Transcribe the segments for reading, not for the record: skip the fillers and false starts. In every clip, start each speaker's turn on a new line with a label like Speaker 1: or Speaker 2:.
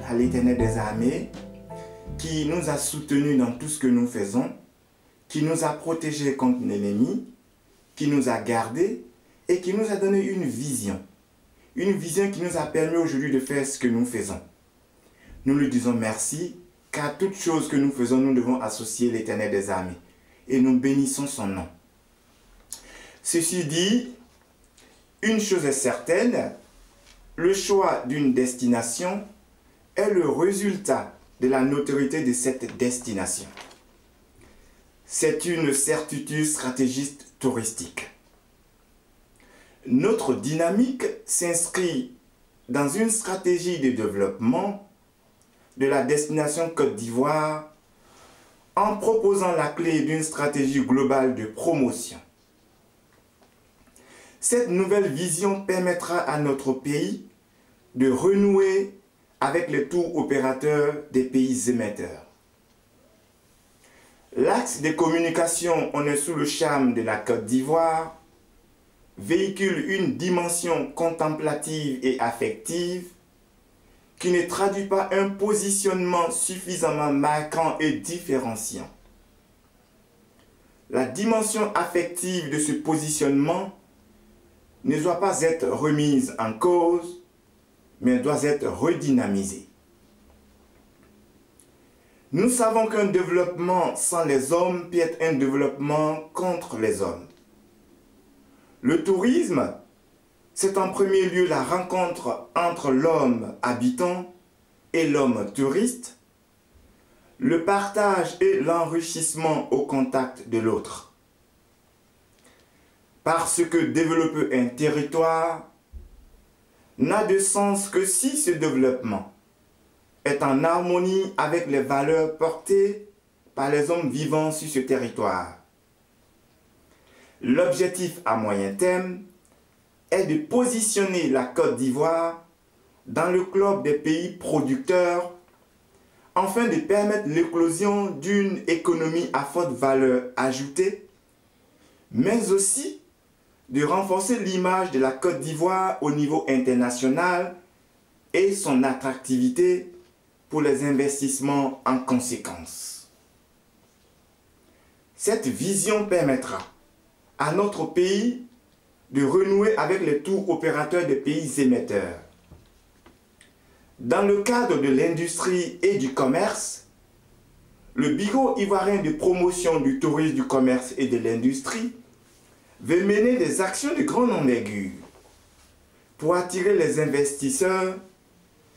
Speaker 1: à l'Éternel des armées, qui nous a soutenus dans tout ce que nous faisons, qui nous a protégés contre l'ennemi, qui nous a gardés et qui nous a donné une vision. Une vision qui nous a permis aujourd'hui de faire ce que nous faisons. Nous lui disons merci, car toute chose que nous faisons, nous devons associer l'Éternel des armées. Et nous bénissons son nom. Ceci dit, une chose est certaine, le choix d'une destination est le résultat de la notoriété de cette destination. C'est une certitude stratégiste touristique. Notre dynamique s'inscrit dans une stratégie de développement de la destination Côte d'Ivoire en proposant la clé d'une stratégie globale de promotion. Cette nouvelle vision permettra à notre pays de renouer avec les tours opérateurs des pays émetteurs. L'axe des communications On est sous le charme de la Côte d'Ivoire véhicule une dimension contemplative et affective qui ne traduit pas un positionnement suffisamment marquant et différenciant. La dimension affective de ce positionnement ne doit pas être remise en cause, mais doit être redynamisée. Nous savons qu'un développement sans les hommes peut être un développement contre les hommes. Le tourisme, c'est en premier lieu la rencontre entre l'homme habitant et l'homme touriste, le partage et l'enrichissement au contact de l'autre. Parce que développer un territoire n'a de sens que si ce développement est en harmonie avec les valeurs portées par les hommes vivant sur ce territoire. L'objectif à moyen terme est de positionner la Côte d'Ivoire dans le club des pays producteurs afin de permettre l'éclosion d'une économie à forte valeur ajoutée, mais aussi de renforcer l'image de la Côte d'Ivoire au niveau international et son attractivité pour les investissements en conséquence. Cette vision permettra à notre pays de renouer avec les tours opérateurs des pays émetteurs. Dans le cadre de l'industrie et du commerce, le Bureau ivoirien de promotion du tourisme, du commerce et de l'industrie veut mener des actions de grande envergure pour attirer les investisseurs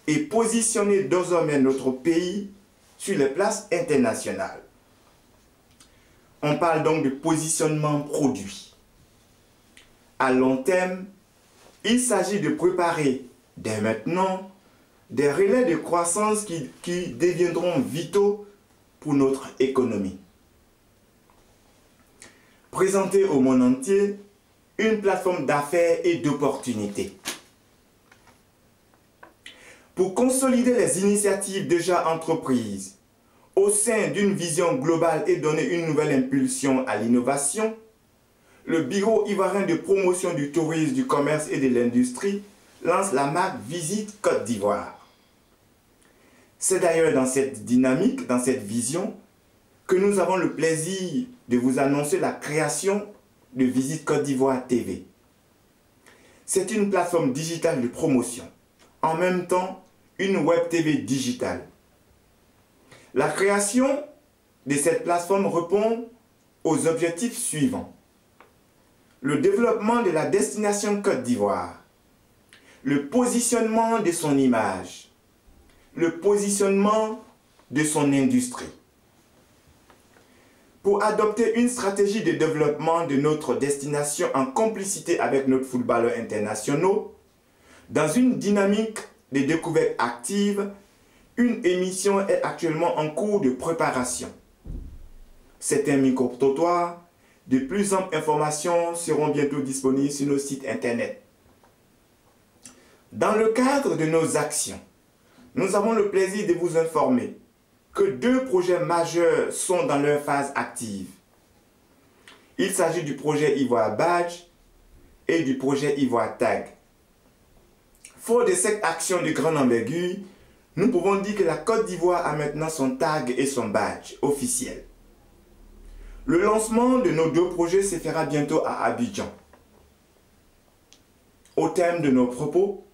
Speaker 1: et positionner désormais notre pays sur les places internationales. On parle donc de positionnement produit. À long terme, il s'agit de préparer dès maintenant des relais de croissance qui deviendront vitaux pour notre économie. Présenter au monde entier une plateforme d'affaires et d'opportunités. Pour consolider les initiatives déjà entreprises au sein d'une vision globale et donner une nouvelle impulsion à l'innovation, le Bureau ivoirien de promotion du tourisme, du commerce et de l'industrie lance la marque Visite Côte d'Ivoire. C'est d'ailleurs dans cette dynamique, dans cette vision, que nous avons le plaisir de vous annoncer la création de Visite Côte d'Ivoire TV. C'est une plateforme digitale de promotion, en même temps une web TV digitale. La création de cette plateforme répond aux objectifs suivants. Le développement de la destination Côte d'Ivoire, le positionnement de son image, le positionnement de son industrie. Pour adopter une stratégie de développement de notre destination en complicité avec nos footballeurs internationaux, dans une dynamique de découverte active, une émission est actuellement en cours de préparation. C'est un micro-trottoir. De plus amples informations seront bientôt disponibles sur nos sites internet. Dans le cadre de nos actions, nous avons le plaisir de vous informer que 2 projets majeurs sont dans leur phase active. Il s'agit du projet Ivoire Badge et du projet Ivoire Tag. Fort de cette action de grande envergure, nous pouvons dire que la Côte d'Ivoire a maintenant son tag et son badge officiel. Le lancement de nos 2 projets se fera bientôt à Abidjan. Au terme de nos propos,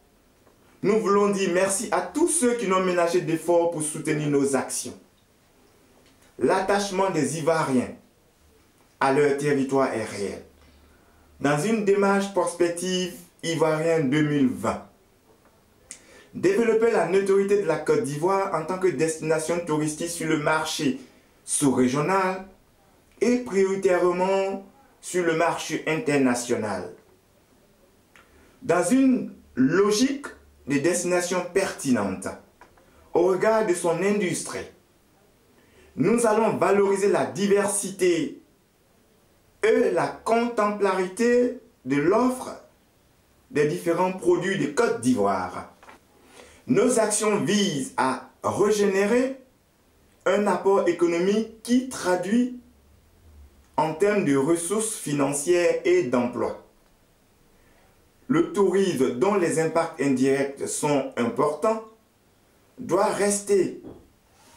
Speaker 1: nous voulons dire merci à tous ceux qui n'ont ménagé d'efforts pour soutenir nos actions. L'attachement des Ivoiriens à leur territoire est réel. Dans une démarche prospective ivoirienne 2020, développer la notoriété de la Côte d'Ivoire en tant que destination touristique sur le marché sous-régional et prioritairement sur le marché international. Dans une logique de destination pertinente au regard de son industrie, nous allons valoriser la diversité et la contemplarité de l'offre des différents produits de Côte d'Ivoire. Nos actions visent à régénérer un apport économique qui traduit en termes de ressources financières et d'emploi. Le tourisme, dont les impacts indirects sont importants, doit rester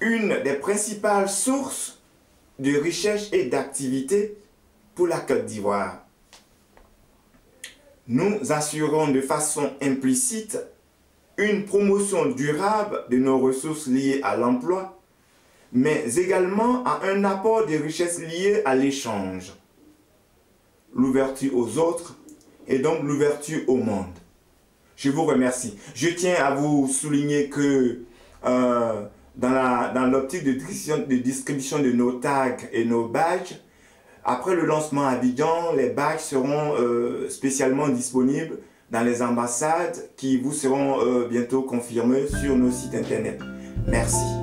Speaker 1: une des principales sources de richesse et d'activité pour la Côte d'Ivoire. Nous assurons de façon implicite une promotion durable de nos ressources liées à l'emploi, mais également à un apport de richesses liées à l'échange, l'ouverture aux autres et donc l'ouverture au monde. Je vous remercie. Je tiens à vous souligner que dans l'optique de distribution de nos tags et nos badges, après le lancement à Abidjan, les badges seront spécialement disponibles dans les ambassades qui vous seront bientôt confirmées sur nos sites internet. Merci.